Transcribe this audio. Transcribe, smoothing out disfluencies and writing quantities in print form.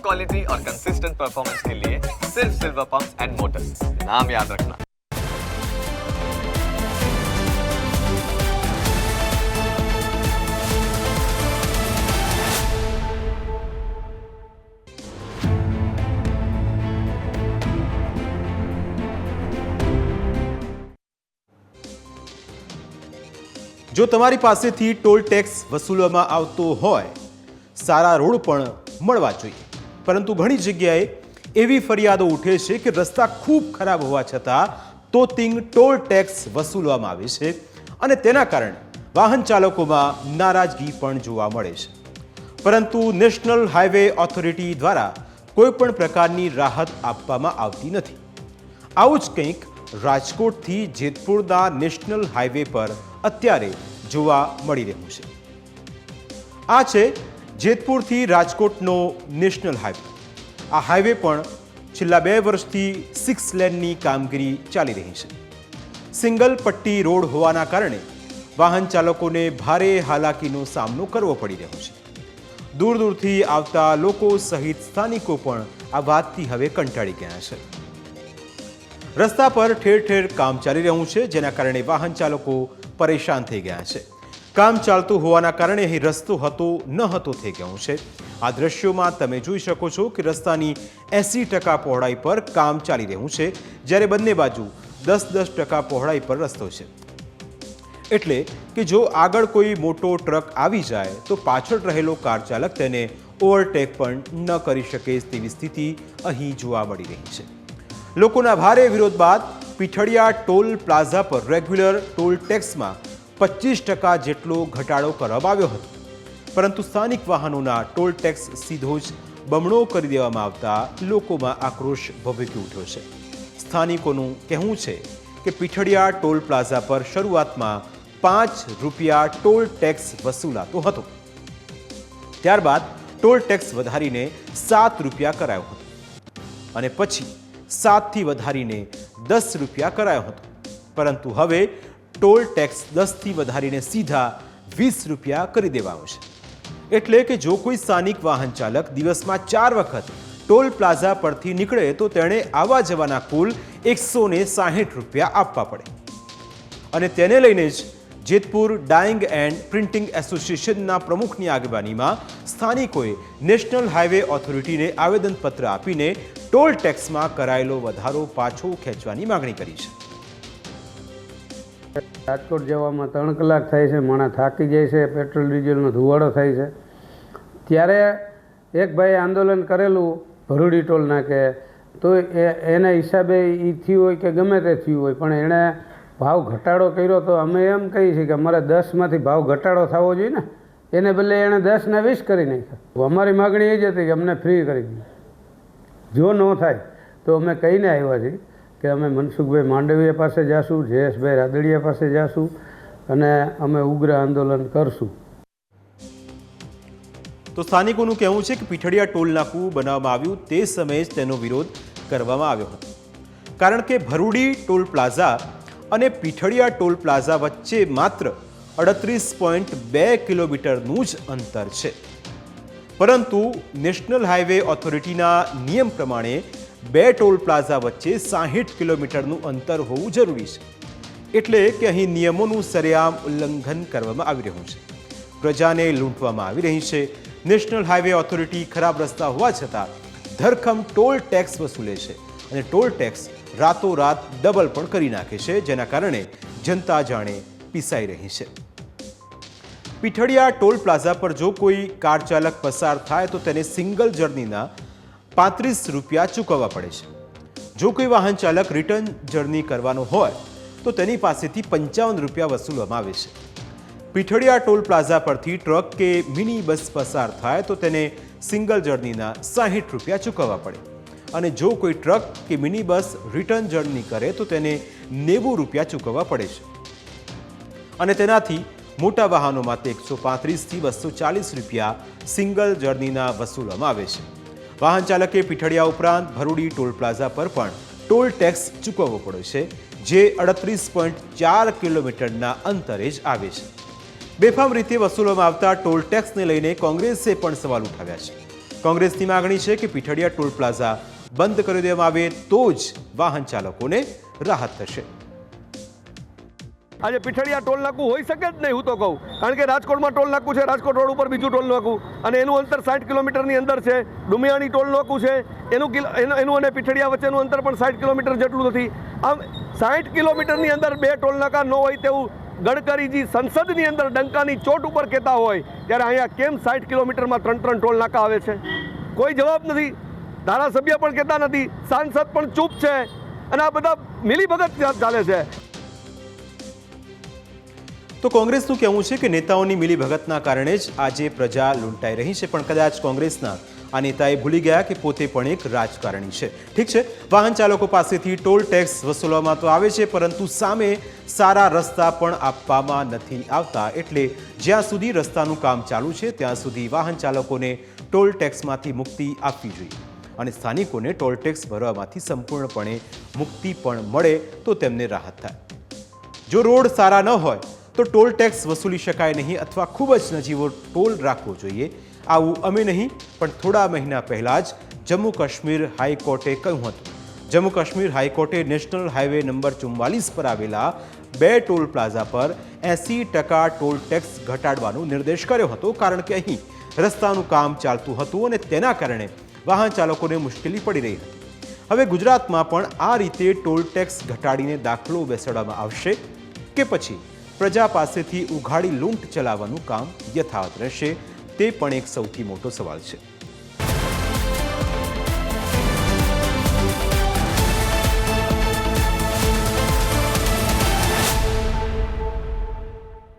Quality और consistent performance के लिए सिर्फ सिल्वर पंप्स एंड मोटर्स, नाम याद रखना। જો તમારી પાસેથી ટોલ ટેક્સ વસૂલવામાં આવતો હોય, સારા રોડ પણ મળવા જોઈએ, પરંતુ ઘણી જગ્યાએ એવી ફરિયાદો ઉઠે છે કે રસ્તા ખૂબ ખરાબ હોવા છતાં તોતિંગ ટોલ ટેક્સ વસૂલવામાં આવે છે અને તેના કારણે વાહન ચાલકોમાં નારાજગી પણ જોવા મળે છે, પરંતુ નેશનલ હાઈવે ઓથોરિટી દ્વારા કોઈપણ પ્રકારની રાહત આપવામાં આવતી નથી। આવું જ કંઈક રાજકોટથી જેતપુરના નેશનલ હાઈવે પર અત્યારે જોવા મળી રહ્યું છે। આ છે જેતપુરથી રાજકોટનો નેશનલ હાઈવે। આ હાઈવે પણ છેલ્લા 2 વર્ષથી 6 લેનની કામગીરી ચાલી રહી છે। સિંગલ પટ્ટી રોડ હોવાના કારણે વાહન ચાલકોને ભારે હાલાકીનો સામનો કરવો પડી રહ્યો છે। દૂર દૂરથી આવતા લોકો સહિત સ્થાનિકો પણ આ વાતથી હવે કંટાળી ગયા છે। રસ્તા પર ઠેર ઠેર કામ ચાલી રહ્યું છે, જેના કારણે વાહન ચાલકો પરેશાન થઈ ગયા છે। કામ ચાલતું હોવાના કારણે અહીં રસ્તો હતો ન હતો થઈ ગયું છે। આ દ્રશ્યોમાં તમે જોઈ શકો છો કે રસ્તાની 80% પહોળાઈ પર કામ ચાલી રહ્યું છે, જ્યારે બંને બાજુ 10% પહોળાઈ પર રસ્તો છે। એટલે કે જો આગળ કોઈ મોટો ટ્રક આવી જાય તો પાછળ રહેલો કાર ચાલક તેને ઓવરટેક પણ ન કરી શકે તેવી સ્થિતિ અહીં જોવા મળી રહી છે। લોકોના ભારે વિરોધ બાદ પીઠડિયા ટોલ પ્લાઝા પર રેગ્યુલર ટોલ ટેક્સમાં 25% જેટલો ઘટાડો કરવામાં આવ્યો હતો, પરંતુ સ્થાનિક વાહનોના ટોલ ટેક્સ સીધો જ બમણો કરી દેવામાં આવતા લોકોમાં આક્રોશ ભભૂકી ઉઠ્યો છે। સ્થાનિકોનું કહેવું છે કે પીઠડિયા ટોલ પ્લાઝા પર શરૂઆતમાં 5 રૂપિયા ટોલ ટેક્સ વસૂલાતો હતો, ત્યારબાદ ટોલ ટેક્સ વધારીને 7 રૂપિયા કરાયો હતો અને પછી 7 થી વધારીને 10 રૂપિયા કરાયો હતો, પરંતુ હવે ટોલ ટેક્સ 10 થી વધારીને સીધા 20 રૂપિયા કરી દેવાયો છે। એટલે કે જો કોઈ સ્થાનિક વાહન ચાલક દિવસમાં 4 વખત ટોલ પ્લાઝા પરથી નીકળે તો તેણે આવા જવાના કુલ 160 રૂપિયા આપવા પડે। અને તેને લઈને જ જેતપુર ડાઇંગ એન્ડ પ્રિન્ટિંગ એસોસિએશનના પ્રમુખની આગેવાનીમાં સ્થાનિકોએ નેશનલ હાઈવે ઓથોરિટીને આવેદનપત્ર આપીને ટોલ ટેક્સમાં કરાયેલો વધારો પાછો ખેંચવાની માગણી કરી છે। રાજકોટ જવામાં 3 કલાક થાય છે, માણસ થાકી જાય છે, પેટ્રોલ ડીઝલનો ધુવાડો થાય છે। ત્યારે એક ભાઈએ આંદોલન કરેલું ભરૂડી ટોલ નાકે, તો એના હિસાબે એ થયું હોય કે ગમે તે થયું હોય, પણ એણે ભાવ ઘટાડો કર્યો તો અમે એમ કહીએ છીએ કે અમારે 10માંથી ભાવ ઘટાડો થવો જોઈએ ને, એને બદલે એણે 10 ને 20 કરી નાખ્યા। અમારી માગણી એ જ હતી કે અમને ફ્રી કરી દીધી। જો ન થાય તો અમે કહીને આવ્યા છીએ કે અમે મનસુખભાઈ માંડવીયા પાસે જાશું, જયેશભાઈ રાદડિયા પાસે જાશું અને અમે ઉગ્ર આંદોલન કરશું। તો સ્થાનિકોનું કહેવું છે કે પીઠડિયા ટોલ નાકું બનાવવામાં આવ્યું તે સમયે જ તેનો વિરોધ કરવામાં આવ્યો હતો, કારણ કે ભરૂડી ટોલ પ્લાઝા અને પીઠડિયા ટોલ પ્લાઝા વચ્ચે માત્ર 38.2 કિલોમીટરનું જ અંતર છે, પરંતુ નેશનલ હાઈવે ઓથોરિટીના નિયમ પ્રમાણે 2 ટોલ પ્લાઝા વચ્ચે 60 કિલોમીટરનું અંતર હોવું જરૂરી છે। એટલે કે અહીં નિયમોનું સરેઆમ ઉલ્લંઘન કરવામાં આવી રહ્યું છે, પ્રજાને લૂંટવામાં આવી રહી છે। નેશનલ હાઈવે ઓથોરિટી ખરાબ રસ્તા હોવા છતાં ધરખમ ટોલ ટેક્સ વસૂલે છે અને ટોલ ટેક્સ રાતોરાત ડબલ પણ કરી નાખે છે, જેના કારણે જનતા જાણે પીસાઈ રહી છે। પીઠડિયા ટોલ પ્લાઝા પર જો કોઈ કાર ચાલક પસાર થાય તો તેને સિંગલ જર્નીના 35 રૂપિયા ચૂકવવા પડે છે। જો કોઈ વાહન ચાલક રિટર્ન જર્ની કરવાનો હોય તો તેની પાસેથી 55 રૂપિયા વસૂલવામાં આવે છે। પીઠડિયા ટોલ પ્લાઝા પરથી ટ્રક કે મિની બસ પસાર થાય તો તેને સિંગલ જર્નીના 60 રૂપિયા ચૂકવવા પડે અને જો કોઈ ટ્રક કે મિની બસ રિટર્ન જર્ની કરે તો તેને 90 રૂપિયા ચૂકવવા પડે છે અને તેનાથી મોટા વાહનો માટે 135 થી 240 રૂપિયા સિંગલ જર્નીના વસૂલવામાં આવે છે। વાહન ચાલકે પીઠડિયા ઉપરાંત ભરૂડી ટોલ પ્લાઝા પર પણ ટોલ ટેક્સ ચૂકવવો પડે છે, જે 38.4 કિલોમીટરના અંતરે જ આવે છે। બેફામ રીતે વસૂલવામાં આવતા ટોલ ટેક્સને લઈને કોંગ્રેસે પણ સવાલ ઉઠાવ્યા છે। કોંગ્રેસની માગણી છે કે પીઠડિયા ટોલ પ્લાઝા બંધ કરી દેવામાં આવે તો જ વાહન ચાલકોને રાહત થશે. આજે પીઠડિયા ટોલ નાકું હોઈ શકે જ નહીં, હું તો કહું, કારણ કે રાજકોટમાં ટોલ નાકું છે, રાજકોટ રોડ ઉપર બીજું ટોલ નાકું, અને એનું અંતર 60 કિલોમીટરની અંદર છે. ડુમિયાણી ટોલ નાકું છે, એનું અને પીઠડિયા વચ્ચેનું અંતર પણ 60 કિલોમીટર જેટલું નથી. આમ 60 કિલોમીટરની અંદર 2 ટોલ નાકા ન હોય તેવું ગડકરીજી સંસદની અંદર ડંકાની ચોટ ઉપર કહેતા હોય, ત્યારે અહીંયા કેમ 60 કિલોમીટરમાં 3 ટોલ નાકા આવે છે? કોઈ જવાબ નથી. ધારાસભ્ય પણ કહેતા નથી, સાંસદ પણ ચૂપ છે, અને આ બધા મિલીભગત ચાલે છે. તો કોંગ્રેસનું કહેવું છે કે નેતાઓની મિલીભગતના કારણે જ આજે પ્રજા લૂંટાઈ રહી છે, પણ કદાચ કોંગ્રેસના આ નેતાએ ભૂલી ગયા કે પોતે પણ એક રાજકારણી છે. ઠીક છે, વાહન ચાલકો પાસેથી ટોલ ટેક્સ વસૂલવામાં તો આવે છે, પરંતુ સામે સારા રસ્તા પણ આપવામાં નથી આવતા. એટલે જ્યાં સુધી રસ્તાનું કામ ચાલુ છે ત્યાં સુધી વાહન ચાલકોને ટોલ ટેક્સમાંથી મુક્તિ આપવી જોઈએ, અને સ્થાનિકોને ટોલ ટેક્સ ભરવામાંથી સંપૂર્ણપણે મુક્તિ પણ મળે તો તેમને રાહત થાય. જો રોડ સારા ન હોય તો ટોલ ટેક્સ વસૂલી શકાય નહીં, અથવા ખૂબ જ નજીવો ટોલ રાખવો જોઈએ. આવું અમે નહીં, પણ થોડા મહિના પહેલાં જ જમ્મુ કાશ્મીર હાઈકોર્ટે કહ્યું હતું. જમ્મુ કાશ્મીર હાઈકોર્ટે નેશનલ હાઈવે નંબર 44 પર આવેલા 2 ટોલ પ્લાઝા પર 80% ટોલ ટેક્સ ઘટાડવાનો નિર્દેશ કર્યો હતો, કારણ કે અહીં રસ્તાનું કામ ચાલતું હતું અને તેના કારણે વાહન ચાલકોને મુશ્કેલી પડી રહી હતી. હવે ગુજરાતમાં પણ આ રીતે ટોલ ટેક્સ ઘટાડીને દાખલો બેસાડવામાં આવશે કે પછી પ્રજા પાસેથી ઉઘાડી લૂંટ ચલાવવાનું કામ યથાવત રહેશે? તે પણ એક સૌથી મોટો સવાલ છે.